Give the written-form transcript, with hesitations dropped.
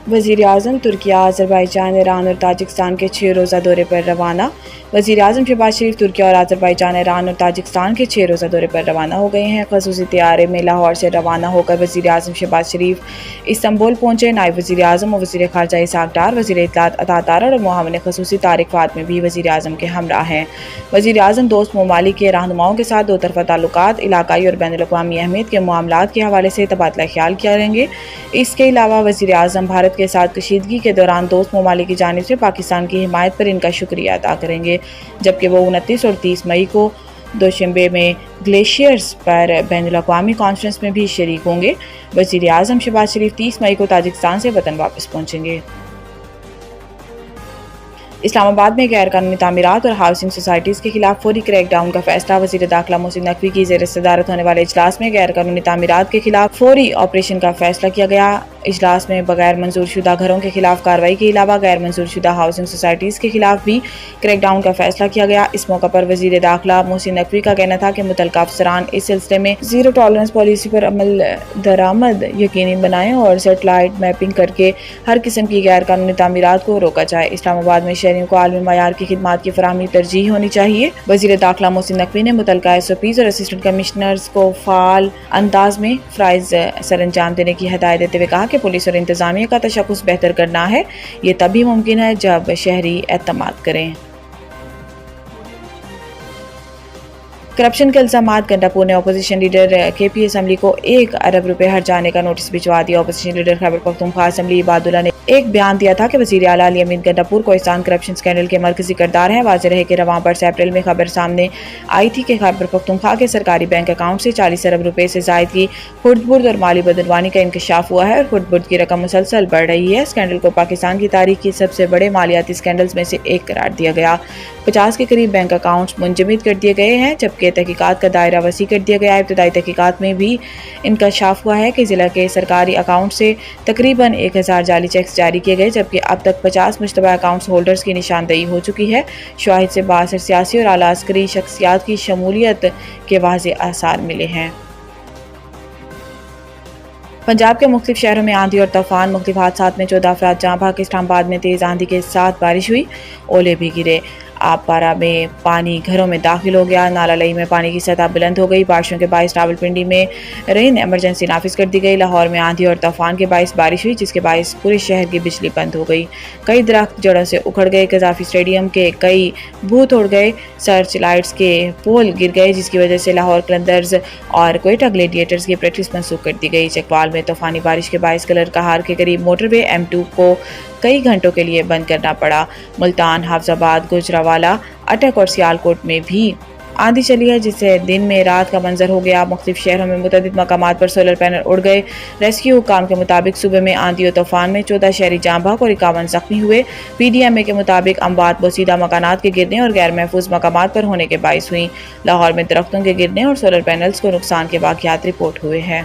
وزیر اعظم ترکیہ، آذربائیجان، ایران اور تاجکستان کے 6 روزہ دورے پر روانہ۔ وزیر اعظم شہباز شریف ترکیہ اور آذربائیجان، ایران اور تاجکستان کے 6 روزہ دورے پر روانہ ہو گئے ہیں۔ خصوصی طیارے میں لاہور سے روانہ ہو کر وزیر اعظم شہباز شریف استنبول پہنچے۔ نائب وزیر اعظم اور وزیر خارجہ اسحاق ڈار، وزیر اطلاعات عطا تارڑ اور معاون خصوصی طارق فاطمی بھی وزیر اعظم کے ہمراہ ہیں۔ وزیر اعظم دوست ممالک کے رہنماؤں کے ساتھ دو طرفہ تعلقات، علاقائی اور بین الاقوامی اہمیت کے معاملات کے حوالے سے تبادلہ خیال کریں گے۔ اس کے علاوہ وزیر اعظم بھارت کے ساتھ کشیدگی کے دوران دوست ممالک کی جانب سے پاکستان کی حمایت پر ان کا شکریہ ادا کریں گے، جبکہ وہ 29 اور 30 مئی کو دوشنبے میں گلیشیئرز پر بین الاقوامی کانفرنس میں بھی شریک ہوں گے۔ وزیر اعظم شہباز شریف 30 مئی کو تاجکستان سے وطن واپس پہنچیں گے۔ اسلام آباد میں غیر قانونی تعمیرات اور ہاؤسنگ سوسائٹیز کے خلاف فوری کریک ڈاؤن کا فیصلہ۔ وزیر داخلہ محسن نقوی کی زیر صدارت ہونے والے اجلاس میں غیر قانونی تعمیرات کے خلاف فوری آپریشن کا فیصلہ کیا گیا۔ اجلاس میں بغیر منظور شدہ گھروں کے خلاف کارروائی کے علاوہ غیر منظور شدہ ہاؤسنگ سوسائٹیز کے خلاف بھی کریک ڈاؤن کا فیصلہ کیا گیا۔ اس موقع پر وزیر داخلہ محسن نقوی کا کہنا تھا کہ متعلقہ افسران اس سلسلے میں زیرو ٹالرنس پالیسی پر عمل درآمد یقینی بنائیں اور سیٹلائٹ میپنگ کر کے ہر قسم کی غیر قانونی تعمیرات کو روکا جائے۔ اسلام آباد میں شہریوں کو عالمی معیار کی خدمات کی فراہمی ترجیح ہونی چاہیے۔ وزیر داخلہ محسن نقوی نے متعلقہ SOPs اور اسسٹنٹ کمشنرز کو فعال انداز میں فرائض سر انجام دینے کی ہدایت دیتے ہوئے کہا کہ پولیس اور انتظامیہ کا تشخص بہتر کرنا ہے۔ یہ تبھی ممکن ہے جب شہری اعتماد کریں۔ کرپشن کے الزامات، گنڈاپور نے اپوزیشن لیڈر KP اسمبلی کو 1 ارب روپے ہر جانے کا نوٹس بھجوا دیا۔ Opposition leader Khyber Pakhtunkhwa assembly عباد اللہ نے ایک بیان دیا تھا کہ وزیر اعلیٰ علی امین گنڈاپور کو احسان کرپشن اسکینڈل کے مرکزی کردار ہیں۔ واضح رہے کہ رواں برس اپریل میں خبر سامنے آئی تھی کہ خیبر پختونخوا کے سرکاری بینک اکاؤنٹ سے 40 ارب روپے سے زائد کی خرد برد اور مالی بدعنوانی کا انکشاف ہوا ہے اور خرد برد کی رقم مسلسل بڑھ رہی ہے۔ اسکینڈل کو پاکستان کی تاریخ کی سب سے بڑے مالیاتی اسکینڈلز میں سے ایک قرار دیا گیا۔ 50 کے قریب بینک اکاؤنٹس منجمد کر دیے گئے ہیں، جبکہ تحقیقات کا دائرہ وسیع کر دیا گیا ہے۔ ابتدائی تحقیقات میں بھی انکشاف ہوا ہے کہ ضلع کے سرکاری اکاؤنٹ سے تقریباً 1000 جعلی چیکس جاری کیے گئے، جبکہ اب تک 50 مشتبہ اکاؤنٹس ہولڈرز کی نشاندہی ہو چکی ہے۔ شواہد سے بااثر سیاسی اور اعلیٰ عسکری شخصیات کی شمولیت کے واضح آثار ملے ہیں۔ پنجاب کے مختلف شہروں میں آندھی اور طوفان، مختلف حادثات میں 14 افراد جاں بحق۔ اسلام آباد میں تیز آندھی کے ساتھ بارش ہوئی، اولے بھی گرے۔ آب پارہ میں پانی گھروں میں داخل ہو گیا۔ نالہ لئی میں پانی کی سطح بلند ہو گئی۔ بارشوں کے باعث راولپنڈی میں رین ایمرجنسی نافذ کر دی گئی۔ لاہور میں آندھی اور طوفان کے باعث بارش ہوئی، جس کے باعث پورے شہر کی بجلی بند ہو گئی۔ کئی درخت جڑوں سے اکھڑ گئے۔ قذافی اسٹیڈیم کے کئی بوتھ اڑ گئے۔ سرچ لائٹس کے پول گر گئے، جس کی وجہ سے لاہور قلندرز اور کوئٹہ گلیڈیٹرز کی پریکٹس منسوخ کر دی گئی۔ چکوال میں طوفانی بارش کے باعث کلر کہار کے قریب موٹر وے M2 کو کئی گھنٹوں کے لیے بند کرنا پڑا۔ ملتان، حافظ آباد، گوجرانوالہ، اٹک اور سیالکوٹ میں بھی آندھی چلی ہے، جس سے دن میں رات کا منظر ہو گیا۔ مختلف شہروں میں متعدد مقامات پر سولر پینل اڑ گئے۔ ریسکیو حکام کے مطابق صوبے میں آندھی اور طوفان میں 14 شہری جاں بحق اور 51 زخمی ہوئے۔ PDMA کے مطابق اموات بوسیدہ مکانات کے گرنے اور غیر محفوظ مقامات پر ہونے کے باعث ہوئیں۔ لاہور میں درختوں کے گرنے اور سولر پینلز کو نقصان کے واقعات رپورٹ ہوئے ہیں۔